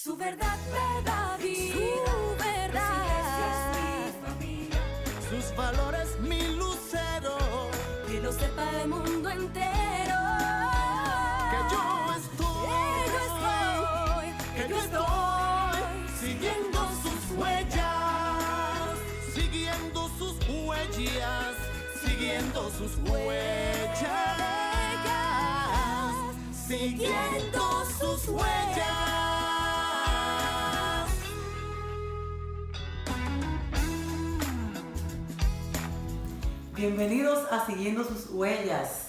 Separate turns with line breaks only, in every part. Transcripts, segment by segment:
Su verdad, verdad y su verdad. Su iglesia es mi familia.
Sus valores, mi lucero.
Que lo sepa el mundo entero.
Que yo estoy siguiendo sus huellas. Siguiendo sus huellas. Siguiendo sus huellas. Siguiendo sus huellas.
Bienvenidos a Siguiendo sus Huellas.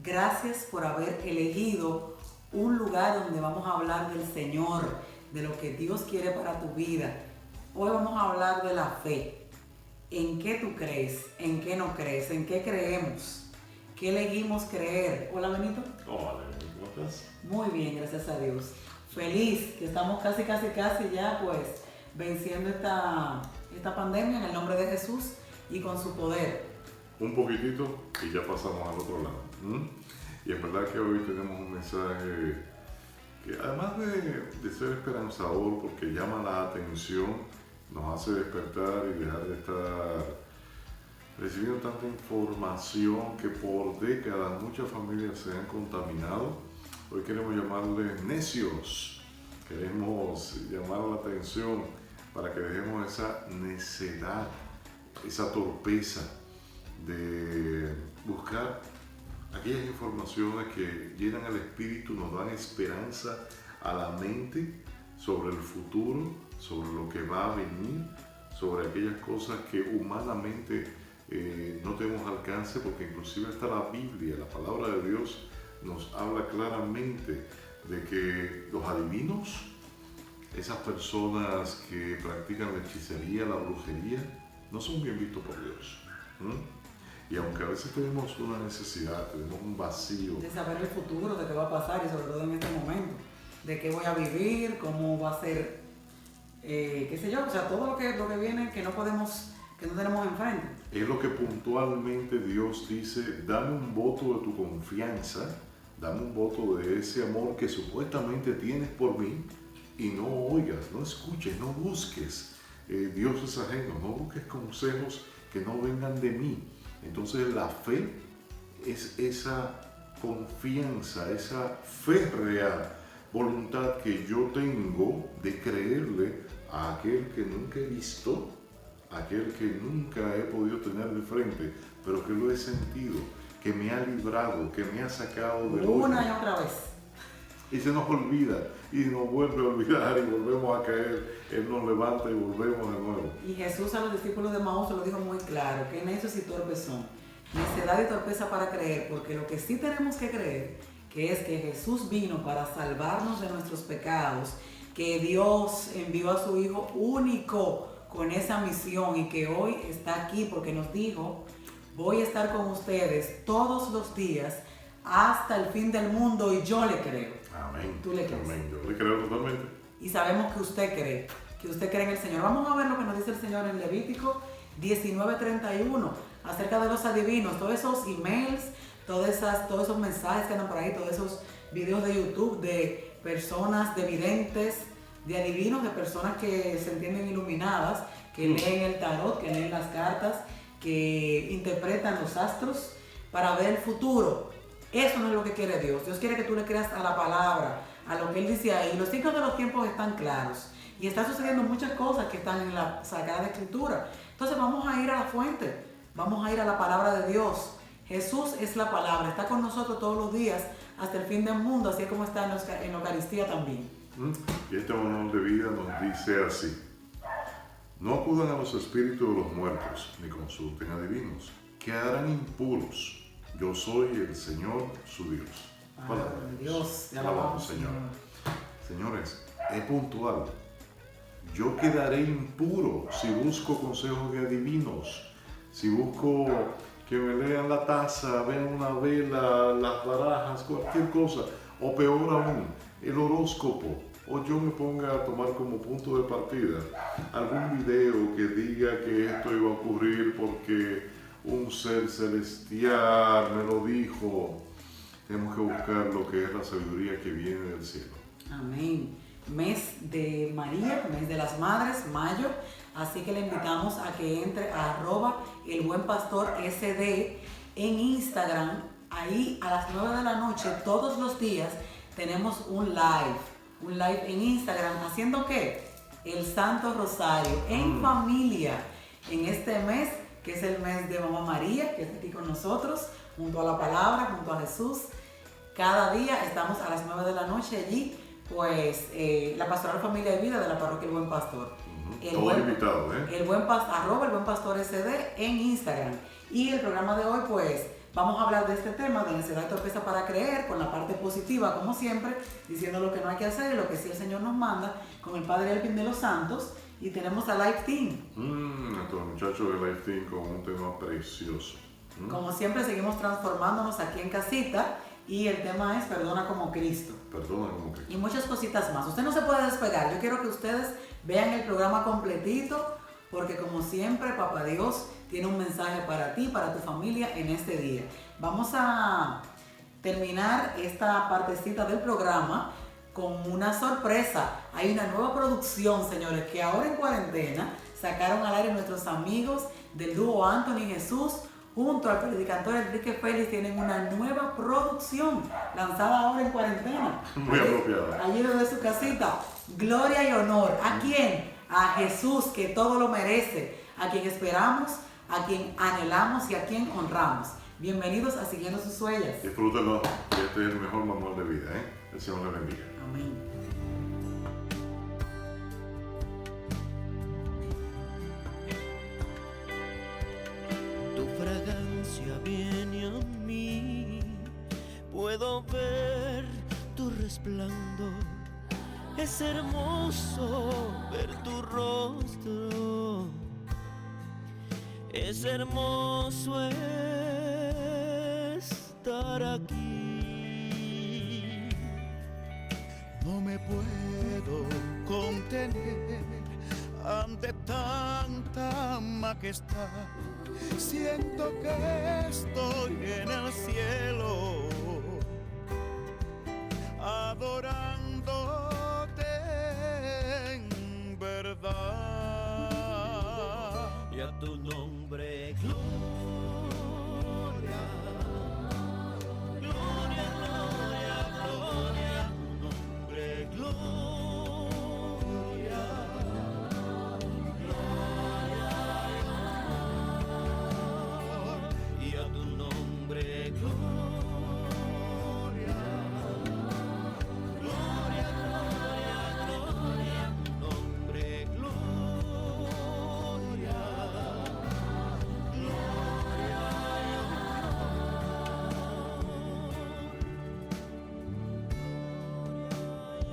Gracias por haber elegido un lugar donde vamos a hablar del Señor, de lo que Dios quiere para tu vida. Hoy vamos a hablar de la fe. ¿En qué tú crees? ¿En qué no crees? ¿En qué creemos? ¿Qué elegimos creer? Hola, Benito.
Hola, ¿cómo estás?
Muy bien, gracias a Dios. Feliz que estamos casi ya pues venciendo esta pandemia en el nombre de Jesús y con su poder.
Un poquitito y ya pasamos al otro lado. Y es verdad que hoy tenemos un mensaje que además de ser esperanzador porque llama la atención, nos hace despertar y dejar de estar recibiendo tanta información que por décadas muchas familias se han contaminado. Hoy queremos llamarles necios, queremos llamar la atención para que dejemos esa necedad, esa torpeza de buscar aquellas informaciones que llenan el espíritu, nos dan esperanza a la mente sobre el futuro, sobre lo que va a venir, sobre aquellas cosas que humanamente no tenemos alcance, porque inclusive hasta la Biblia, la palabra de Dios, nos habla claramente de que los adivinos, esas personas que practican la hechicería, la brujería, no son bien vistos por Dios. Y aunque a veces tenemos una necesidad, tenemos un vacío
De saber el futuro, de qué va a pasar y sobre todo en este momento, de qué voy a vivir, cómo va a ser, qué sé yo, o sea, todo lo que viene que no tenemos enfrente.
es lo que puntualmente Dios dice: dame un voto de tu confianza, dame un voto de ese amor que supuestamente tienes por mí, y no oigas, no escuches, no busques dioses ajenos, no busques consejos que no vengan de mí. Entonces la fe es esa confianza, esa fe real, voluntad que yo tengo de creerle a aquel que nunca he visto, aquel que nunca he podido tener de frente, pero que lo he sentido, que me ha librado, que me ha sacado del hoyo.
Una y otra vez.
Y se nos olvida, y nos vuelve a olvidar, y volvemos a caer, Él nos levanta y volvemos de nuevo.
Y Jesús a los discípulos de Maús se lo dijo muy claro, que necios y torpes son, necedad y torpeza para creer, porque lo que sí tenemos que creer, que es que Jesús vino para salvarnos de nuestros pecados, que Dios envió a su Hijo único con esa misión y que hoy está aquí porque nos dijo: voy a estar con ustedes todos los días hasta el fin del mundo, y yo le creo.
Amén.
¿Tú le crees?
Amén. Yo le creo totalmente.
Y sabemos que usted cree en el Señor. Vamos a ver lo que nos dice el Señor en Levítico 19:31 acerca de los adivinos, todos esos emails, todos esos mensajes que andan por ahí, todos esos videos de YouTube de personas, de videntes, de adivinos, de personas que se entienden iluminadas, que leen el tarot, que leen las cartas, que interpretan los astros para ver el futuro. Eso no es lo que quiere Dios. Dios quiere que tú le creas a la palabra, a lo que Él dice ahí. Los signos de los tiempos están claros y están sucediendo muchas cosas que están en la Sagrada Escritura. Entonces vamos a ir a la fuente, vamos a ir a la palabra de Dios. Jesús es la palabra, está con nosotros todos los días hasta el fin del mundo, así como está en la Eucaristía también.
Y este manual de vida nos dice así: no acudan a los espíritus de los muertos, ni consulten a divinos, quedarán impuros. Yo soy el Señor, su Dios.
Palabra de Dios, te
alabamos, Señor. Señores, es puntual. Yo quedaré impuro si busco consejos de adivinos, si busco que me lean la taza, vean una vela, las barajas, cualquier cosa, o peor aún, el horóscopo, o yo me ponga a tomar como punto de partida algún video que diga que esto iba a ocurrir porque un ser celestial me lo dijo. Tenemos que buscar lo que es la sabiduría que viene del cielo.
Amén. mes de María, mes de las madres, mayo. Así que le invitamos a que entre a @elbuenpastorsd en Instagram. Ahí a las 9 de la noche, todos los días, tenemos un live en Instagram. ¿Haciendo qué? El Santo Rosario en familia. En este mes, que es el mes de Mamá María, que está aquí con nosotros, junto a la palabra, junto a Jesús. Cada día estamos a las 9 de la noche allí, pues la Pastoral Familia y Vida de la Parroquia El Buen Pastor.
Todos invitados,
El Buen Pastor SD en Instagram. Y el programa de hoy, pues, vamos a hablar de este tema, de necedad y torpeza para creer, con la parte positiva, como siempre, diciendo lo que no hay que hacer y lo que sí el Señor nos manda, con el Padre Elvin de los Santos. Y tenemos a Life Team.
Nuestros muchachos de Life Team con un tema precioso.
Como siempre, seguimos transformándonos aquí en casita. Y el tema es Perdona como Cristo.
Perdona como Cristo.
Y muchas cositas más. Usted no se puede despegar. Yo quiero que ustedes vean el programa completito, porque como siempre, Papá Dios tiene un mensaje para ti, para tu familia en este día. Vamos a terminar esta partecita del programa con una sorpresa. Hay una nueva producción, señores, que ahora en cuarentena sacaron al aire nuestros amigos del dúo Anthony y Jesús. Junto al predicantor Enrique Félix tienen una nueva producción lanzada ahora en cuarentena.
Muy apropiada.
Allí desde su casita. Gloria y honor. ¿A quién? A Jesús, que todo lo merece. A quien esperamos, a quien anhelamos y a quien honramos. Bienvenidos a Siguiendo sus Huellas.
Disfrútenlo, que este es el mejor manual de vida, ¿eh? El Señor le bendiga.
Amén.
Viene a mí, puedo ver tu resplandor, es hermoso ver tu rostro, es hermoso estar aquí. No me puedo contener ante tanta majestad. Siento que estoy en el cielo, adorándote en verdad. Y a tu nombre, gloria, gloria, gloria, gloria, a tu nombre, gloria.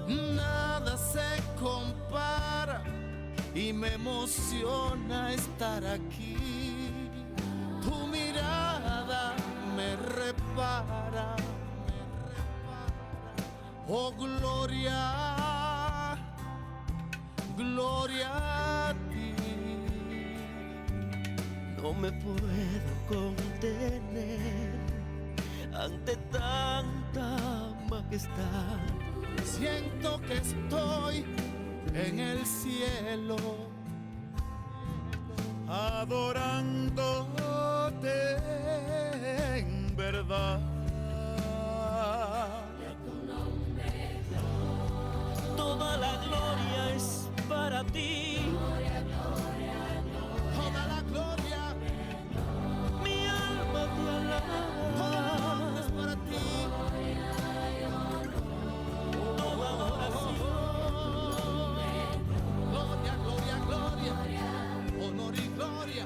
Nada se compara y me emociona estar aquí. Tu mirada me repara. Oh, gloria, gloria a ti. No me puedo contener ante tanta majestad. Siento que estoy en el cielo, adorándote en verdad. Y a tu nombre, gloria. Toda la gloria es para ti. Gloria, gloria, gloria. Toda la gloria, mi alma te alaba. Toda la gloria es para ti. Honor y gloria,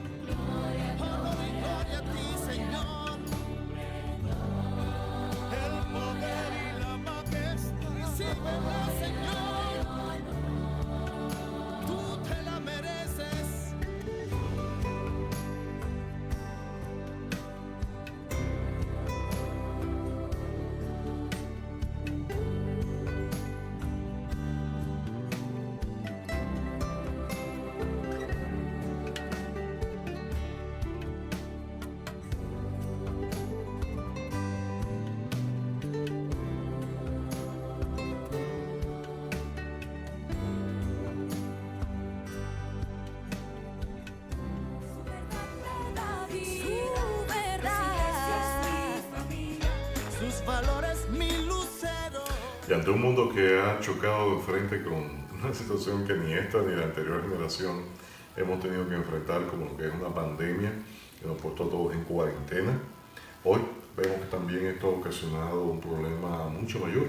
honor y gloria a ti, Señor.
Y ante un mundo que ha chocado de frente con una situación que ni esta ni la anterior generación hemos tenido que enfrentar, como lo que es una pandemia que nos ha puesto a todos en cuarentena, hoy vemos que también esto ha ocasionado un problema mucho mayor,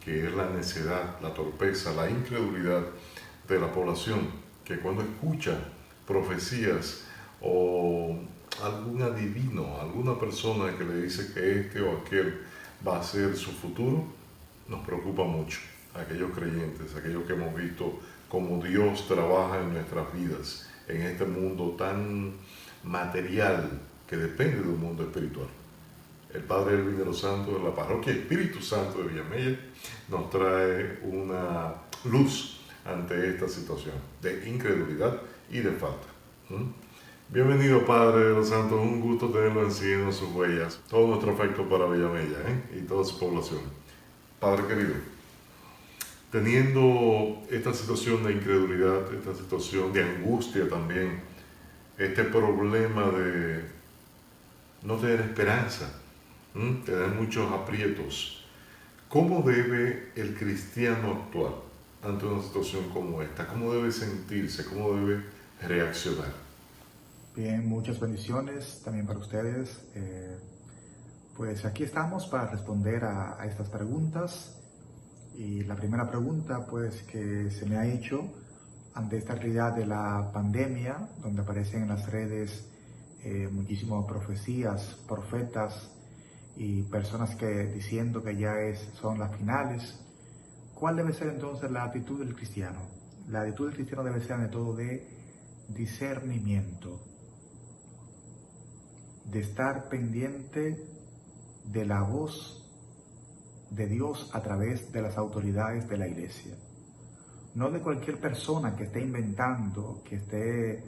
que es la necedad, la torpeza, la incredulidad de la población, que cuando escucha profecías o algún adivino, alguna persona que le dice que este o aquel va a ser su futuro, nos preocupa mucho. Aquellos creyentes, aquellos que hemos visto cómo Dios trabaja en nuestras vidas, en este mundo tan material que depende de un mundo espiritual. El Padre Elvin de los Santos de la Parroquia Espíritu Santo de Villamella nos trae una luz ante esta situación de incredulidad y de falta. Bienvenido, Padre de los Santos, un gusto tenerlo siguiendo sus huellas. Todo nuestro afecto para Villamella y toda su población. Padre querido, teniendo esta situación de incredulidad, esta situación de angustia también, este problema de no tener esperanza, tener muchos aprietos, ¿cómo debe el cristiano actuar ante una situación como esta? ¿Cómo debe sentirse? ¿Cómo debe reaccionar?
Bien, muchas bendiciones también para ustedes. Pues aquí estamos para responder a estas preguntas. Y la primera pregunta pues que se me ha hecho ante esta realidad de la pandemia, donde aparecen en las redes muchísimas profecías, profetas y personas que diciendo que ya son las finales. ¿Cuál debe ser entonces la actitud del cristiano? La actitud del cristiano debe ser ante todo de discernimiento, de estar pendiente de la voz de Dios a través de las autoridades de la iglesia. No de cualquier persona que esté inventando, que esté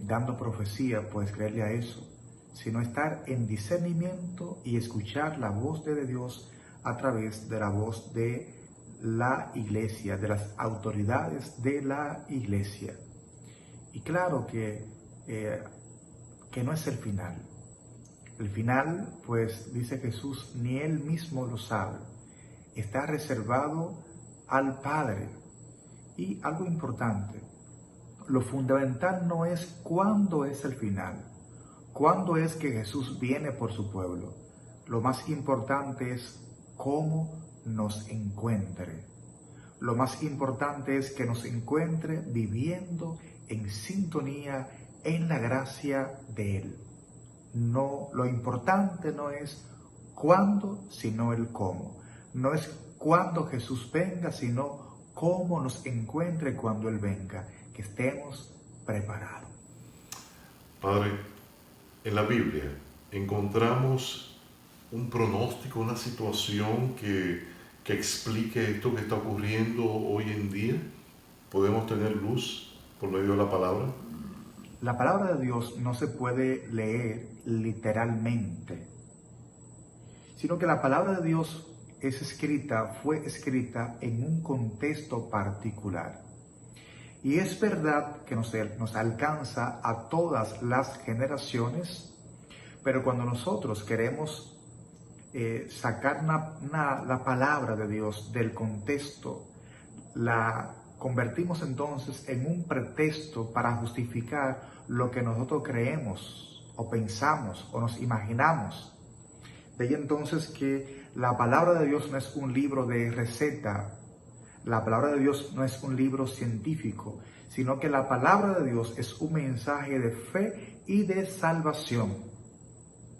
dando profecía, pues creerle a eso, sino estar en discernimiento y escuchar la voz de Dios a través de la voz de la iglesia, de las autoridades de la iglesia. Y claro que no es el final. El final, pues dice Jesús, ni él mismo lo sabe. Está reservado al Padre. Y algo importante, lo fundamental no es cuándo es el final, cuándo es que Jesús viene por su pueblo. Lo más importante es cómo nos encuentre. Lo más importante es que nos encuentre viviendo en sintonía, en la gracia de Él. No, lo importante no es cuándo, sino el cómo. No es cuándo Jesús venga, sino cómo nos encuentre cuando Él venga, que estemos preparados.
Padre, en la Biblia encontramos un pronóstico, una situación que explique esto que está ocurriendo hoy en día. ¿Podemos tener luz por medio de la palabra?
La palabra de Dios no se puede leer literalmente, sino que la palabra de Dios fue escrita en un contexto particular. Y es verdad que nos alcanza a todas las generaciones, pero cuando nosotros queremos sacar la palabra de Dios del contexto, la convertimos entonces en un pretexto para justificar lo que nosotros creemos o pensamos o nos imaginamos. De ahí entonces que la palabra de Dios no es un libro de receta, la palabra de Dios no es un libro científico, sino que la palabra de Dios es un mensaje de fe y de salvación.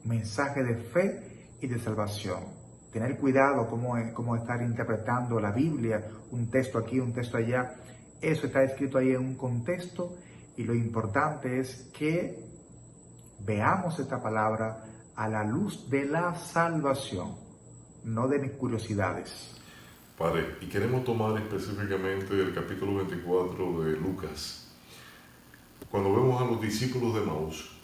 Mensaje de fe y de salvación. Tener cuidado cómo estar interpretando la Biblia, un texto aquí, un texto allá. Eso está escrito ahí en un contexto y lo importante es que veamos esta palabra a la luz de la salvación, no de mis curiosidades.
Padre, y queremos tomar específicamente el capítulo 24 de Lucas. Cuando vemos a los discípulos de Maús,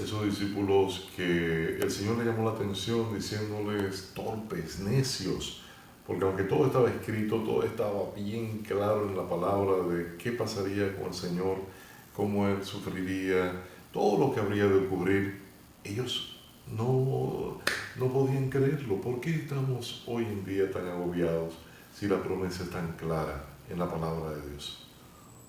esos discípulos que el Señor le llamó la atención diciéndoles torpes, necios, porque aunque todo estaba escrito, todo estaba bien claro en la palabra de qué pasaría con el Señor, cómo Él sufriría, todo lo que habría de ocurrir, ellos no no podían creerlo. ¿Por qué estamos hoy en día tan agobiados si la promesa es tan clara en la palabra de Dios?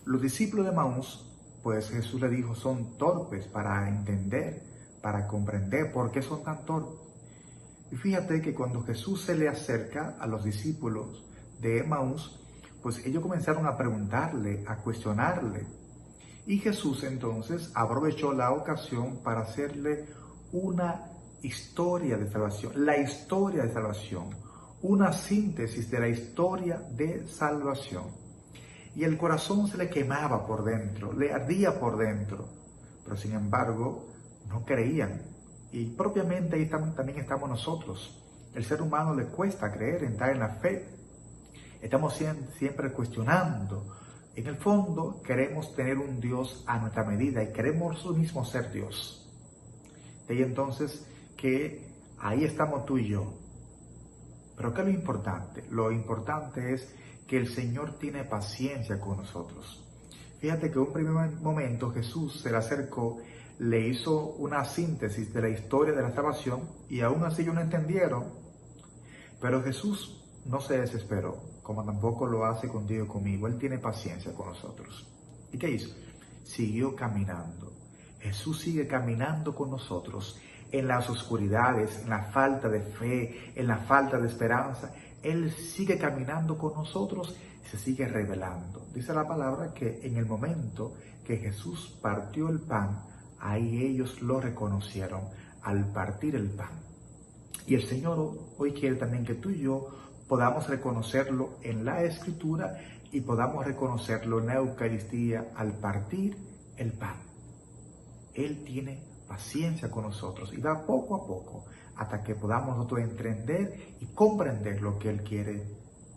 Los discípulos de Maús, pues Jesús le dijo, son torpes para entender, para comprender por qué son tan torpes. Y fíjate que cuando Jesús se le acerca a los discípulos de Maús, pues ellos comenzaron a preguntarle, a cuestionarle. Y Jesús entonces aprovechó la ocasión para hacerle una historia de salvación, la historia de salvación, una síntesis de la historia de salvación. Y el corazón se le quemaba por dentro, le ardía por dentro, pero sin embargo no creían. Y propiamente ahí también estamos nosotros. El ser humano le cuesta creer, entrar en la fe. Estamos siempre cuestionando. En el fondo queremos tener un Dios a nuestra medida y queremos nosotros mismos ser Dios. De ahí entonces que ahí estamos tú y yo. Pero ¿qué es lo importante? Lo importante es que el Señor tiene paciencia con nosotros. Fíjate que en un primer momento Jesús se le acercó, le hizo una síntesis de la historia de la salvación y aún así ellos no entendieron. Pero Jesús no se desesperó, como tampoco lo hace contigo y conmigo. Él tiene paciencia con nosotros. ¿Y qué hizo? Siguió caminando. Jesús sigue caminando con nosotros en las oscuridades, en la falta de fe, en la falta de esperanza. Él sigue caminando con nosotros y se sigue revelando. Dice la palabra que en el momento que Jesús partió el pan, ahí ellos lo reconocieron al partir el pan. Y el Señor hoy quiere también que tú y yo podamos reconocerlo en la Escritura y podamos reconocerlo en la Eucaristía al partir el pan. Él tiene paciencia con nosotros y va poco a poco hasta que podamos nosotros entender y comprender lo que Él quiere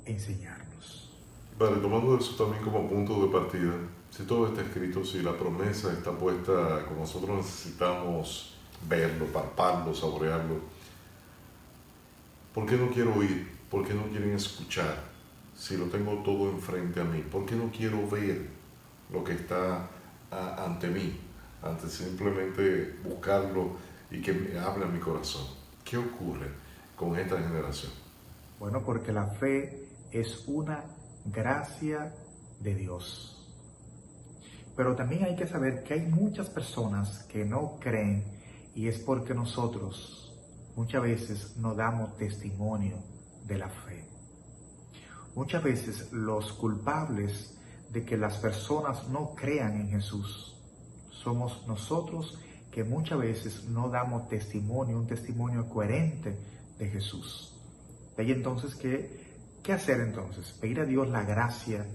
enseñarnos.
Vale, tomando eso también como punto de partida, si todo está escrito, si la promesa está puesta, como nosotros necesitamos verlo, palparlo, saborearlo, ¿por qué no quiero oír? ¿Por qué no quieren escuchar? Si lo tengo todo enfrente a mí, ¿por qué no quiero ver lo que está ante mí? Antes simplemente buscarlo y que me hable a mi corazón. ¿Qué ocurre con esta generación?
Bueno, porque la fe es una gracia de Dios. Pero también hay que saber que hay muchas personas que no creen y es porque nosotros muchas veces no damos testimonio de la fe. Muchas veces los culpables de que las personas no crean en Jesús somos nosotros que muchas veces no damos testimonio, un testimonio coherente de Jesús. De ahí entonces, ¿qué hacer entonces? Pedir a Dios la gracia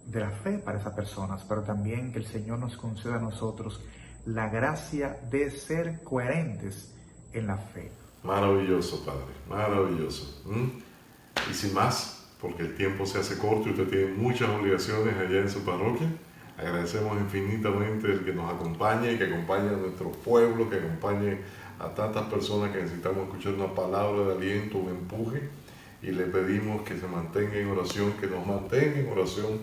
de la fe para esas personas, pero también que el Señor nos conceda a nosotros la gracia de ser coherentes en la fe.
Maravilloso, Padre, maravilloso. Y sin más, porque el tiempo se hace corto y usted tiene muchas obligaciones allá en su parroquia, agradecemos infinitamente el que nos acompañe y que acompañe a nuestro pueblo, que acompañe a tantas personas que necesitamos escuchar una palabra de aliento, un empuje, y le pedimos que se mantenga en oración, que nos mantenga en oración,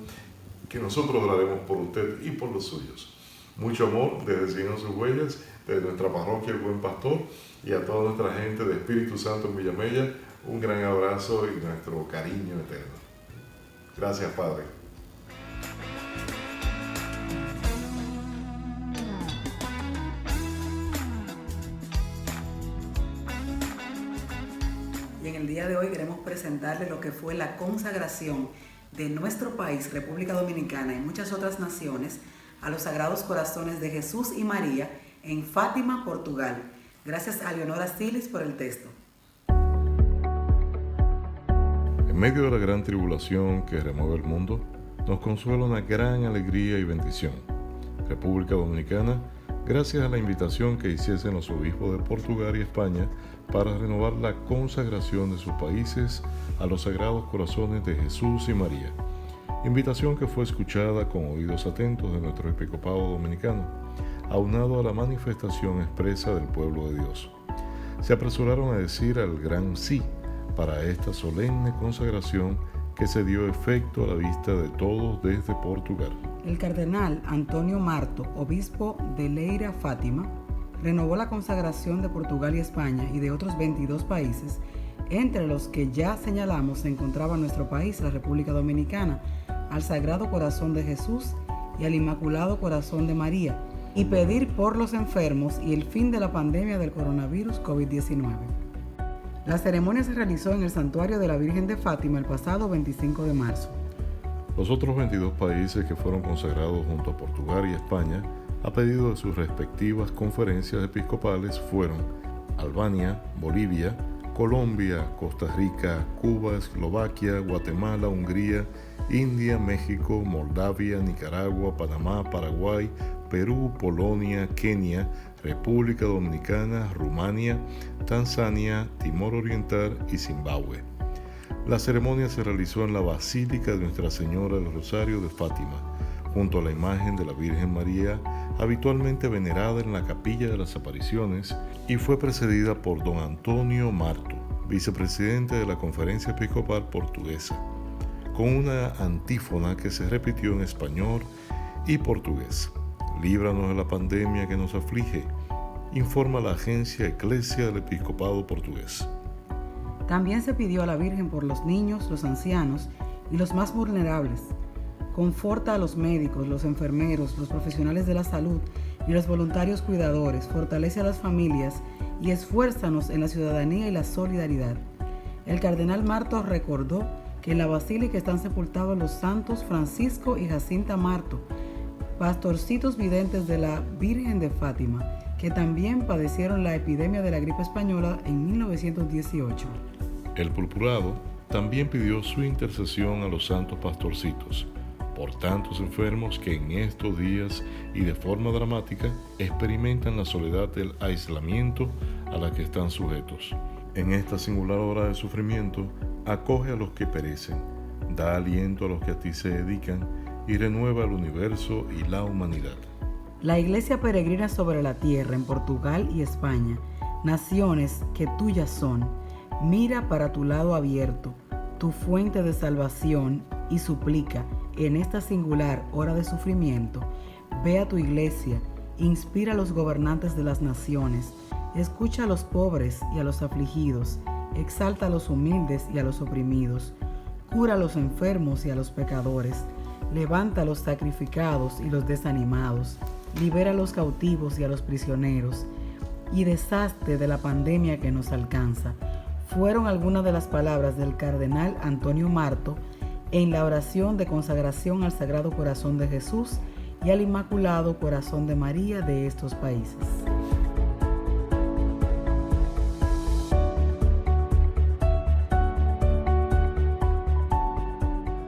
que nosotros oraremos por usted y por los suyos. Mucho amor desde Siguiendo Sus Huellas, desde nuestra parroquia El Buen Pastor, y a toda nuestra gente de Espíritu Santo en Villamella, un gran abrazo y nuestro cariño eterno. Gracias, Padre.
Y en el día de hoy queremos presentarle lo que fue la consagración de nuestro país, República Dominicana, y muchas otras naciones, a los Sagrados Corazones de Jesús y María en Fátima, Portugal. Gracias a Leonora Silis por el texto.
En medio de la gran tribulación que remueve el mundo, nos consuela una gran alegría y bendición. República Dominicana, gracias a la invitación que hiciesen los obispos de Portugal y España para renovar la consagración de sus países a los Sagrados Corazones de Jesús y María. Invitación que fue escuchada con oídos atentos de nuestro episcopado dominicano, aunado a la manifestación expresa del pueblo de Dios. Se apresuraron a decir el gran sí para esta solemne consagración que se dio efecto a la vista de todos desde Portugal.
El cardenal Antonio Marto, obispo de Leira, Fátima, renovó la consagración de Portugal y España y de otros 22 países, entre los que ya señalamos se encontraba nuestro país, la República Dominicana, al Sagrado Corazón de Jesús y al Inmaculado Corazón de María, y pedir por los enfermos y el fin de la pandemia del coronavirus COVID-19. La ceremonia se realizó en el Santuario de la Virgen de Fátima el pasado 25 de marzo.
Los otros 22 países que fueron consagrados junto a Portugal y España, a pedido de sus respectivas conferencias episcopales, fueron Albania, Bolivia, Colombia, Costa Rica, Cuba, Eslovaquia, Guatemala, Hungría, India, México, Moldavia, Nicaragua, Panamá, Paraguay, Perú, Polonia, Kenia, República Dominicana, Rumania, Tanzania, Timor Oriental y Zimbabue. La ceremonia se realizó en la Basílica de Nuestra Señora del Rosario de Fátima, junto a la imagen de la Virgen María, habitualmente venerada en la Capilla de las Apariciones, y fue precedida por don Antonio Marto, vicepresidente de la Conferencia Episcopal Portuguesa, con una antífona que se repitió en español y portugués. Líbranos de la pandemia que nos aflige, informa la agencia Eclesia del Episcopado Portugués.
También se pidió a la Virgen por los niños, los ancianos y los más vulnerables. Conforta a los médicos, los enfermeros, los profesionales de la salud y los voluntarios cuidadores, fortalece a las familias y esfuérzanos en la ciudadanía y la solidaridad. El cardenal Marto recordó que en la basílica están sepultados los santos Francisco y Jacinta Marto, pastorcitos videntes de la Virgen de Fátima, que también padecieron la epidemia de la gripe española en 1918.
El purpurado también pidió su intercesión a los santos pastorcitos, por tantos enfermos que en estos días y de forma dramática experimentan la soledad del aislamiento a la que están sujetos. En esta singular hora de sufrimiento, acoge a los que perecen, da aliento a los que a ti se dedican y renueva el universo y la humanidad.
La Iglesia peregrina sobre la tierra en Portugal y España, naciones que tuyas son, mira para tu lado abierto, tu fuente de salvación, y suplica en esta singular hora de sufrimiento, ve a tu Iglesia, inspira a los gobernantes de las naciones, escucha a los pobres y a los afligidos, exalta a los humildes y a los oprimidos, cura a los enfermos y a los pecadores, levanta a los sacrificados y los desanimados, libera a los cautivos y a los prisioneros, y deshazte de la pandemia que nos alcanza. Fueron algunas de las palabras del cardenal Antonio Marto en la oración de consagración al Sagrado Corazón de Jesús y al Inmaculado Corazón de María de estos países.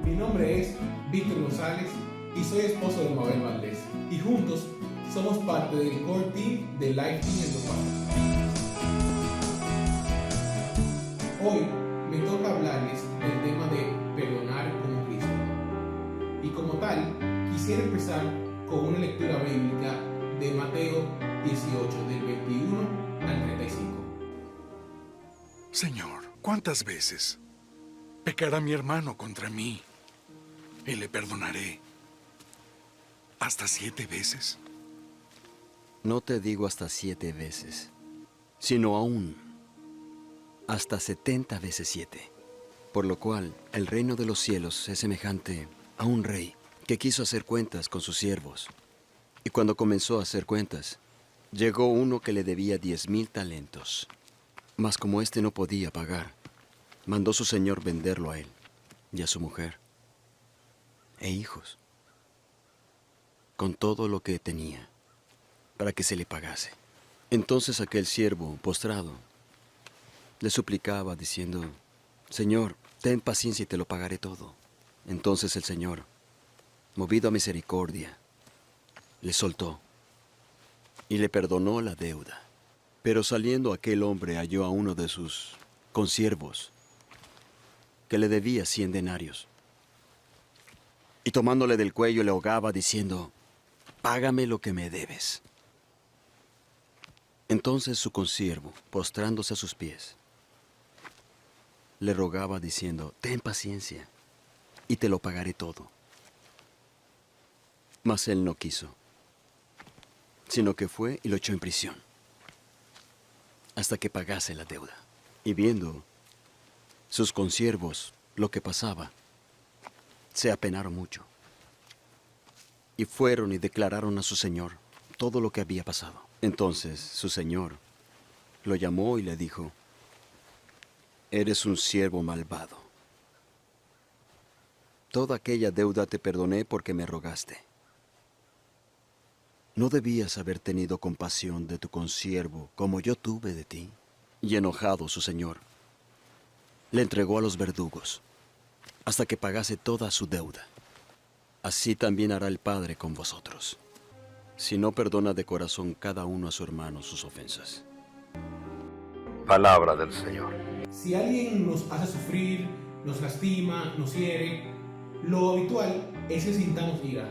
Mi nombre es Víctor González y soy esposo de Mabel Valdés, y juntos somos parte del core team de Life Team Educado. Hoy me toca hablarles del tema de perdonar como Cristo. Y como tal, quisiera empezar con una lectura bíblica de Mateo 18, del 21 al 35.
Señor, ¿cuántas veces pecará mi hermano contra mí y le perdonaré? ¿Hasta 7 veces?
No te digo hasta 7 veces, sino aún hasta 70 veces 7. Por lo cual, el reino de los cielos es semejante a un rey que quiso hacer cuentas con sus siervos. Y cuando comenzó a hacer cuentas, llegó uno que le debía 10,000 talentos. Mas como éste no podía pagar, mandó su señor venderlo a él y a su mujer e hijos, con todo lo que tenía, para que se le pagase. Entonces aquel siervo, postrado, le suplicaba diciendo: Señor, ten paciencia y te lo pagaré todo. Entonces el Señor, movido a misericordia, le soltó y le perdonó la deuda. Pero saliendo aquel hombre halló a uno de sus consiervos que le debía 100 denarios. Y tomándole del cuello le ahogaba diciendo: Págame lo que me debes. Entonces su consiervo, postrándose a sus pies, le rogaba diciendo: Ten paciencia y te lo pagaré todo. Mas él no quiso, sino que fue y lo echó en prisión, hasta que pagase la deuda. Y viendo sus consiervos lo que pasaba, se apenaron mucho. Y fueron y declararon a su señor todo lo que había pasado. Entonces su señor lo llamó y le dijo: eres un siervo malvado. Toda aquella deuda te perdoné porque me rogaste. ¿No debías haber tenido compasión de tu consiervo como yo tuve de ti? Y enojado su señor, le entregó a los verdugos hasta que pagase toda su deuda. Así también hará el Padre con vosotros, si no perdona de corazón cada uno a su hermano sus ofensas.
Palabra del Señor.
Si alguien nos hace sufrir, nos lastima, nos hiere, lo habitual es que sintamos ira.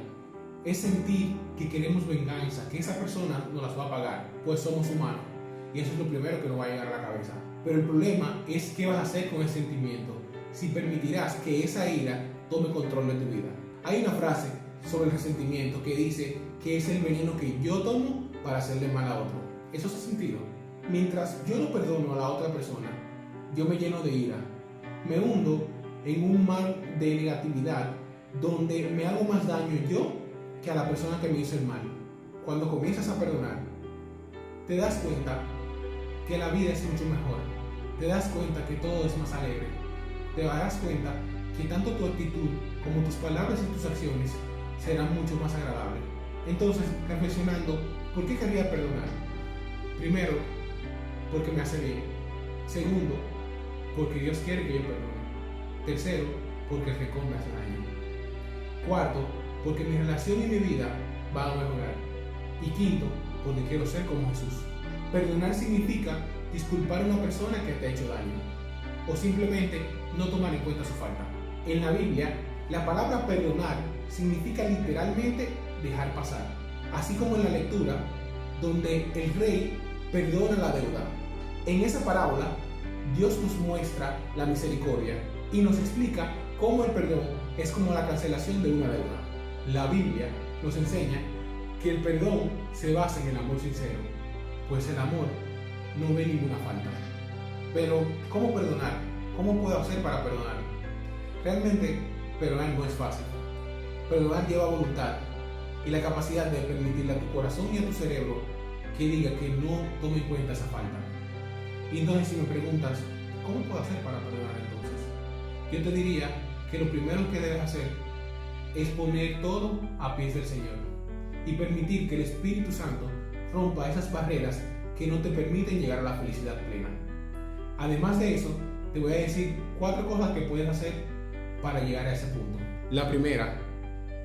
Es sentir que queremos venganza, que esa persona nos las va a pagar, pues somos humanos. Y eso es lo primero que nos va a llegar a la cabeza. Pero el problema es qué vas a hacer con ese sentimiento, si permitirás que esa ira tome control de tu vida. Hay una frase sobre el resentimiento que dice que es el veneno que yo tomo para hacerle mal a otro. Eso hace sentido. Mientras yo no perdono a la otra persona, yo me lleno de ira. Me hundo en un mar de negatividad donde me hago más daño yo que a la persona que me hizo el mal. Cuando comienzas a perdonar, te das cuenta que la vida es mucho mejor. Te das cuenta que todo es más alegre. Te darás cuenta que tanto tu actitud como tus palabras y tus acciones serán mucho más agradables. Entonces, reflexionando, ¿por qué querría perdonar? Primero, porque me hace bien. Segundo, porque Dios quiere que yo perdone. Tercero, porque el rencor me hace daño. Cuarto, porque mi relación y mi vida van a mejorar. Y quinto, porque quiero ser como Jesús. Perdonar significa disculpar a una persona que te ha hecho daño, o simplemente no tomar en cuenta su falta. En la Biblia, la palabra perdonar significa literalmente dejar pasar, así como en la lectura, donde el rey perdona la deuda. En esa parábola, Dios nos muestra la misericordia y nos explica cómo el perdón es como la cancelación de una deuda. La Biblia nos enseña que el perdón se basa en el amor sincero, pues el amor no ve ninguna falta. Pero, ¿cómo perdonar? ¿Cómo puedo hacer para perdonar? Realmente, perdonar no es fácil. Perdonar lleva voluntad y la capacidad de permitirle a tu corazón y a tu cerebro que diga que no tome en cuenta esa falta. Y entonces, si me preguntas, ¿cómo puedo hacer para perdonar entonces? Yo te diría que lo primero que debes hacer es poner todo a pies del Señor y permitir que el Espíritu Santo rompa esas barreras que no te permiten llegar a la felicidad plena. Además de eso, te voy a decir 4 cosas que puedes hacer para llegar a ese punto. La primera,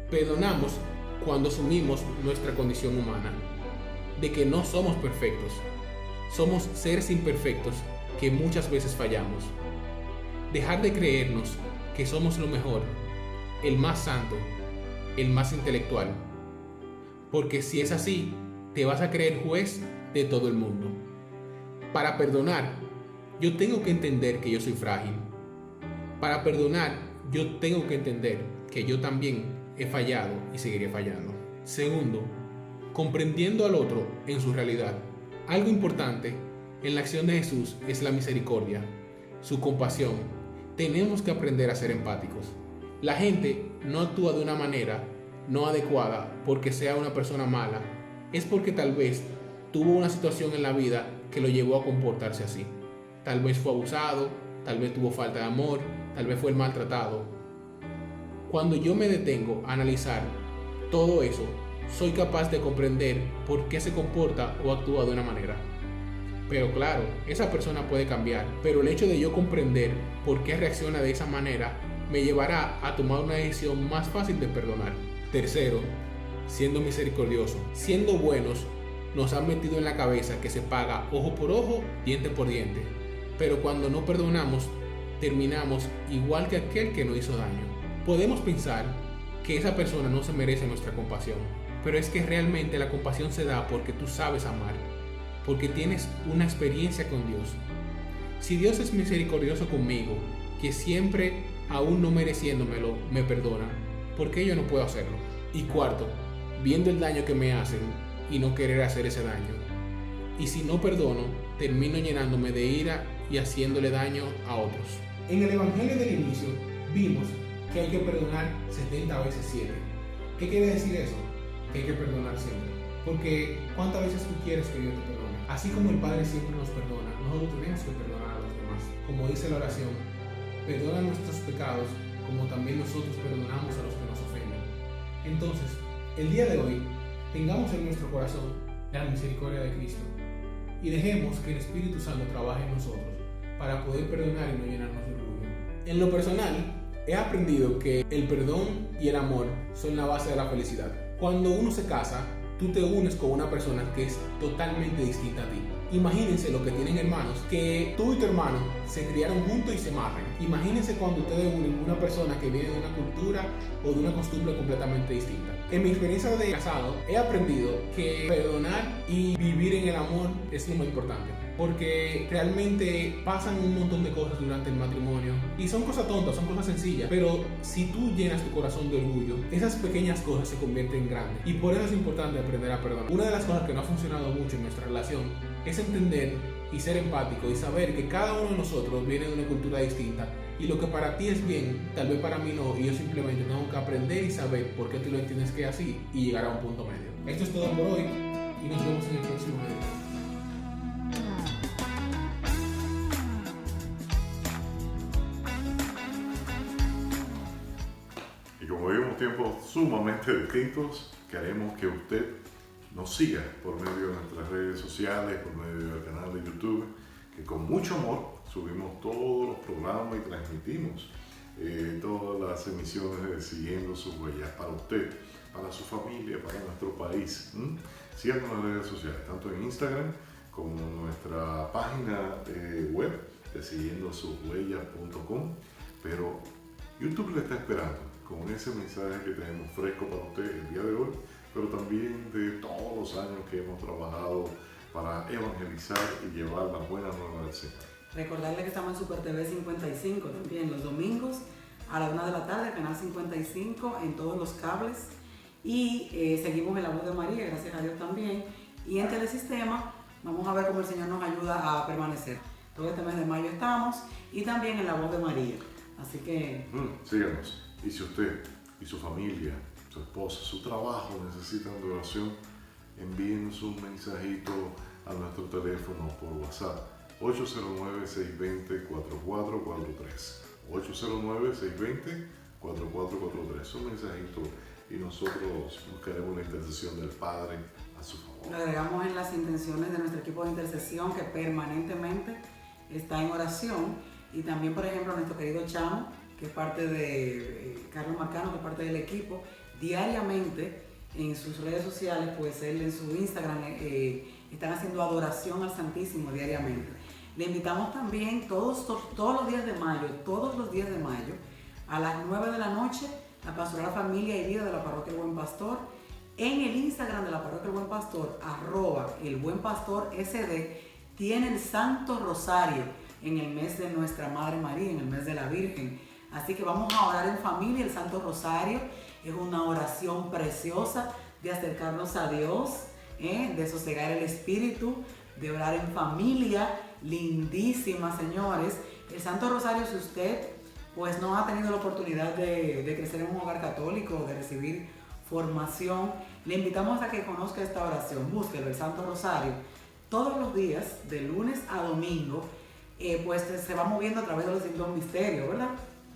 perdonamos cuando asumimos nuestra condición humana, de que no somos perfectos. Somos seres imperfectos que muchas veces fallamos. Dejar de creernos que somos lo mejor, el más santo, el más intelectual. Porque si es así, te vas a creer juez de todo el mundo. Para perdonar, yo tengo que entender que yo soy frágil. Para perdonar, yo tengo que entender que yo también he fallado y seguiré fallando. Segundo, comprendiendo al otro en su realidad. Algo importante en la acción de Jesús es la misericordia, su compasión. Tenemos que aprender a ser empáticos. La gente no actúa de una manera no adecuada porque sea una persona mala. Es porque tal vez tuvo una situación en la vida que lo llevó a comportarse así. Tal vez fue abusado, tal vez tuvo falta de amor, tal vez fue el maltratado. Cuando yo me detengo a analizar todo eso, soy capaz de comprender por qué se comporta o actúa de una manera. Pero claro, esa persona puede cambiar, pero el hecho de yo comprender por qué reacciona de esa manera me llevará a tomar una decisión más fácil de perdonar. Tercero, siendo misericordioso. Siendo buenos, nos han metido en la cabeza que se paga ojo por ojo, diente por diente. Pero cuando no perdonamos, terminamos igual que aquel que nos hizo daño. Podemos pensar que esa persona no se merece nuestra compasión, pero es que realmente la compasión se da porque tú sabes amar, porque tienes una experiencia con Dios. Si Dios es misericordioso conmigo, que siempre, aún no mereciéndomelo, me perdona, ¿por qué yo no puedo hacerlo? Y cuarto, viendo el daño que me hacen y no querer hacer ese daño. Y si no perdono, termino llenándome de ira y haciéndole daño a otros. En el Evangelio del inicio vimos que hay que perdonar 70 veces 7. ¿Qué quiere decir eso? Que hay que perdonar siempre. Porque ¿cuántas veces tú quieres que Dios te perdone? Así como el Padre siempre nos perdona, nosotros tenemos que perdonar a los demás. Como dice la oración, perdona nuestros pecados como también nosotros perdonamos a los que nos ofenden. Entonces, el día de hoy, tengamos en nuestro corazón la misericordia de Cristo y dejemos que el Espíritu Santo trabaje en nosotros para poder perdonar y no llenarnos de orgullo. En lo personal, he aprendido que el perdón y el amor son la base de la felicidad. Cuando uno se casa, tú te unes con una persona que es totalmente distinta a ti. Imagínense lo que tienen hermanos, que tú y tu hermano se criaron juntos y se matan. Imagínense cuando ustedes unen una persona que viene de una cultura o de una costumbre completamente distinta. En mi experiencia de casado, he aprendido que perdonar y vivir en el amor es lo más importante. Porque realmente pasan un montón de cosas durante el matrimonio y son cosas tontas, son cosas sencillas, pero si tú llenas tu corazón de orgullo, esas pequeñas cosas se convierten en grandes y por eso es importante aprender a perdonar. Una de las cosas que no ha funcionado mucho en nuestra relación es entender y ser empático y saber que cada uno de nosotros viene de una cultura distinta y lo que para ti es bien, tal vez para mí no, y yo simplemente tengo que aprender y saber por qué tú lo entiendes que es así y llegar a un punto medio. Esto es todo por hoy y nos vemos en el próximo video.
Como vivimos tiempos sumamente distintos, queremos que usted nos siga por medio de nuestras redes sociales, por medio del canal de YouTube, que con mucho amor subimos todos los programas y transmitimos todas las emisiones de Siguiendo sus Huellas para usted, para su familia, para nuestro país. Síganos en las redes sociales, tanto en Instagram como en nuestra página web de siguiendosushuellas.com, pero YouTube le está esperando con ese mensaje que tenemos fresco para usted el día de hoy, pero también de todos los años que hemos trabajado para evangelizar y llevar la buena nueva del Señor.
Recordarle que estamos en Super TV 55 también los domingos a la 1 de la tarde, canal 55 en todos los cables, y seguimos en La Voz de María, gracias a Dios también, y en Telesistema vamos a ver cómo el Señor nos ayuda a permanecer. Todo este mes de mayo estamos, y también en La Voz de María, así que
síganos. Y si usted y su familia, su esposa, su trabajo necesitan de oración, envíenos un mensajito a nuestro teléfono por WhatsApp 809-620-4443. 809-620-4443. Un mensajito y nosotros buscaremos la intercesión del Padre a su favor.
lo agregamos en las intenciones de nuestro equipo de intercesión que permanentemente está en oración, y también, por ejemplo, nuestro querido Chamo, que es parte de Carlos Marcano, que es parte del equipo, diariamente en sus redes sociales, pues él en su Instagram están haciendo adoración al Santísimo diariamente. Le invitamos también todos los días de mayo, a las 9 de la noche, la Pastoral Familia y Vida de la Parroquia El Buen Pastor, en el Instagram de la Parroquia El Buen Pastor, @elbuenpastorsd, tiene el Santo Rosario en el mes de Nuestra Madre María, en el mes de la Virgen. Así que vamos a orar en familia. El Santo Rosario es una oración preciosa de acercarnos a Dios, de sosegar el espíritu, de orar en familia, lindísima, señores. El Santo Rosario, si usted pues no ha tenido la oportunidad de crecer en un hogar católico, de recibir formación, le invitamos a que conozca esta oración. Búsquelo, el Santo Rosario, todos los días, de lunes a domingo, pues se va moviendo a través de los distintos misterios, ¿verdad?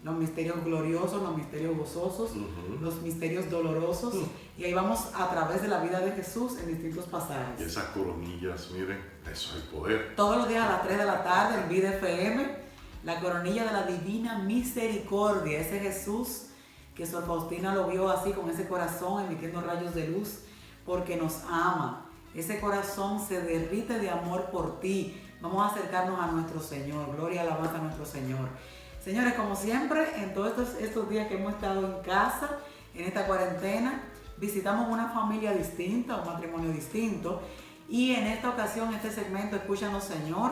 Los misterios gloriosos, los misterios gozosos, los misterios dolorosos, y ahí vamos a través de la vida de Jesús en distintos pasajes.
Y esas coronillas, miren, eso es el poder.
Todos los días a las 3 de la tarde en Vida FM, la coronilla de la Divina Misericordia, ese Jesús que Sor Faustina lo vio así, con ese corazón emitiendo rayos de luz, porque nos ama. Ese corazón se derrite de amor por ti. Vamos a acercarnos a nuestro Señor. Gloria y alabanza a nuestro Señor. Señores, como siempre, en todos estos días que hemos estado en casa, en esta cuarentena, visitamos una familia distinta, un matrimonio distinto, y en esta ocasión, este segmento Escúchanos, Señor,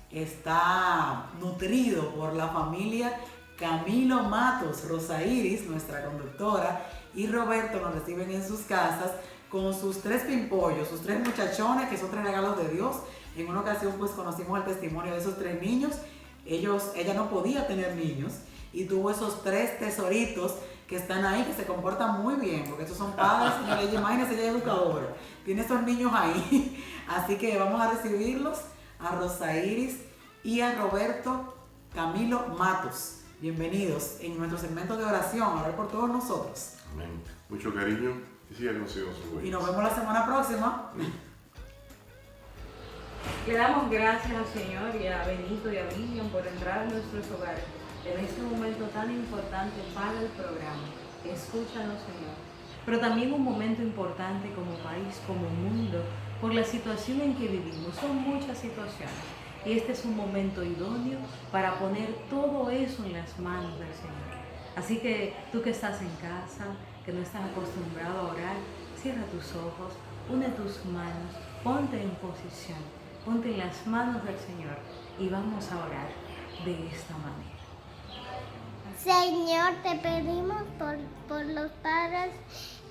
está nutrido por la familia Camilo Matos. Rosa Iris, nuestra conductora, y Roberto nos reciben en sus casas con sus 3 pimpollos, sus 3 muchachones, que son 3 regalos de Dios, En una ocasión pues conocimos el testimonio de esos 3 niños. Ella no podía tener niños y tuvo esos 3 tesoritos que están ahí, que se comportan muy bien, porque estos son padres, señores, imagínense, ella es educadora, tiene esos niños ahí. Así que vamos a recibirlos, a Rosa Iris y a Roberto Camilo Matos. Bienvenidos en nuestro segmento de oración, a orar por todos nosotros.
Amén. Mucho cariño y sigan consigo su huella.
Y nos vemos la semana próxima.
Le damos gracias al Señor y a Benito y a Vivian por entrar en nuestros hogares en este momento tan importante para el programa. Escúchanos, Señor. Pero también un momento importante como país, como mundo, por la situación en que vivimos. Son muchas situaciones. Y este es un momento idóneo para poner todo eso en las manos del Señor. Así que tú que estás en casa, que no estás acostumbrado a orar, cierra tus ojos, une tus manos, ponte en posición, ponte en las manos del Señor y vamos a orar de esta manera.
Señor, te pedimos por los padres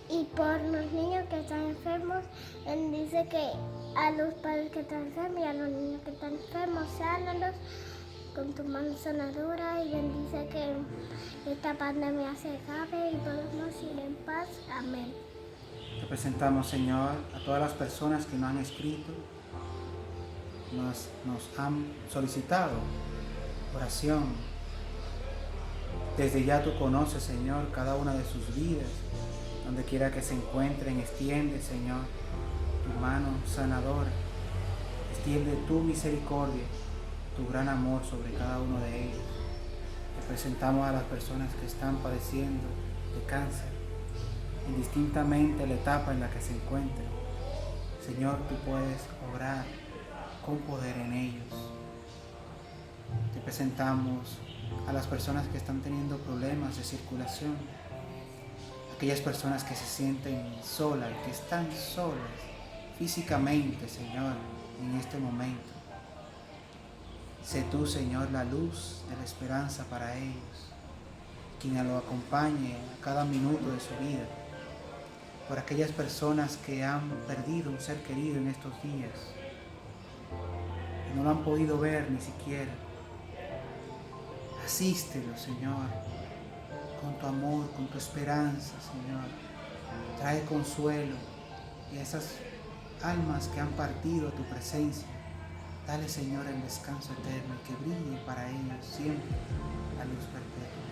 y por los niños que están enfermos. Bendice que a los padres que están enfermos y a los niños que están enfermos, sánalos con tu mano sanadora y bendice que esta pandemia se acabe y podamos ir en paz. Amén.
Te presentamos, Señor, a todas las personas que nos han escrito, nos han solicitado oración. Desde ya tú conoces, Señor, cada una de sus vidas. Donde quiera que se encuentren, extiende, Señor, tu mano sanadora. Extiende tu misericordia, tu gran amor sobre cada uno de ellos. Te presentamos a las personas que están padeciendo de cáncer, indistintamente la etapa en la que se encuentren. Señor, tú puedes obrar con poder en ellos. Te presentamos a las personas que están teniendo problemas de circulación, aquellas personas que se sienten solas, que están solas físicamente, Señor, en este momento. Sé tú, Señor, la luz de la esperanza para ellos, quien lo acompañe a cada minuto de su vida. Por aquellas personas que han perdido un ser querido en estos días y no lo han podido ver ni siquiera. Asístelo, Señor, con tu amor, con tu esperanza, Señor. Trae consuelo y a esas almas que han partido a tu presencia, dale, Señor, el descanso eterno y que brille para ellos siempre la luz perpetua.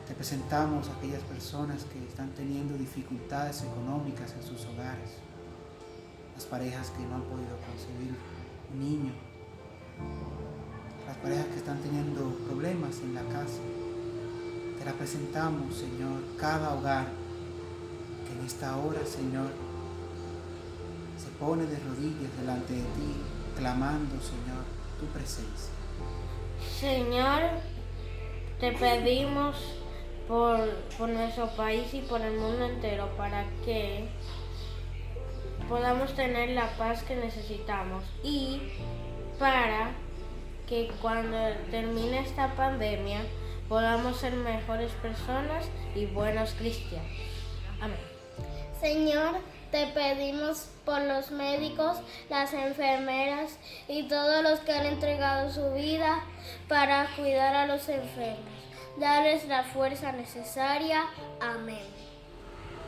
Te presentamos a aquellas personas que están teniendo dificultades económicas en sus hogares, las parejas que no han podido concebir un niño, las parejas que están teniendo problemas en la casa. Te la presentamos, Señor, cada hogar que en esta hora, Señor, se pone de rodillas delante de ti, clamando, Señor, tu presencia.
Señor, te pedimos por nuestro país y por el mundo entero para que podamos tener la paz que necesitamos y para que cuando termine esta pandemia podamos ser mejores personas y buenos cristianos. Amén. Señor, te pedimos por los médicos, las enfermeras y todos los que han entregado su vida para cuidar a los enfermos. Darles la fuerza necesaria. Amén.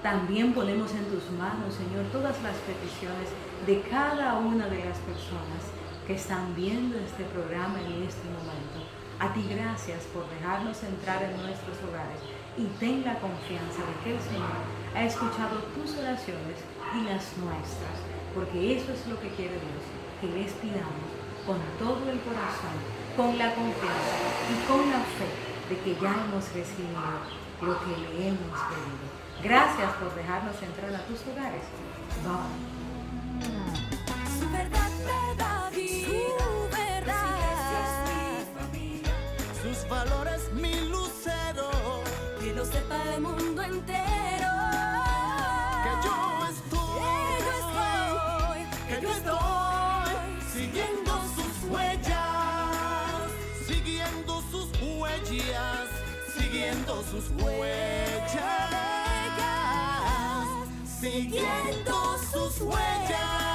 También ponemos en tus manos, Señor, todas las peticiones de cada una de las personas que están viendo este programa en este momento. A ti gracias por dejarnos entrar en nuestros hogares y ten la confianza de que el Señor ha escuchado tus oraciones y las nuestras, porque eso es lo que quiere Dios, que les pidamos con todo el corazón, con la confianza y con la fe de que ya hemos recibido lo que le hemos pedido. Gracias por dejarnos entrar a tus hogares. Bye.
Su verdad, verdad y su verdad.
Sus valores, mi lucero.
Que lo sepa el mundo entero.
Que yo estoy siguiendo sus huellas, siguiendo sus huellas, siguiendo sus huellas, siguiendo sus huellas.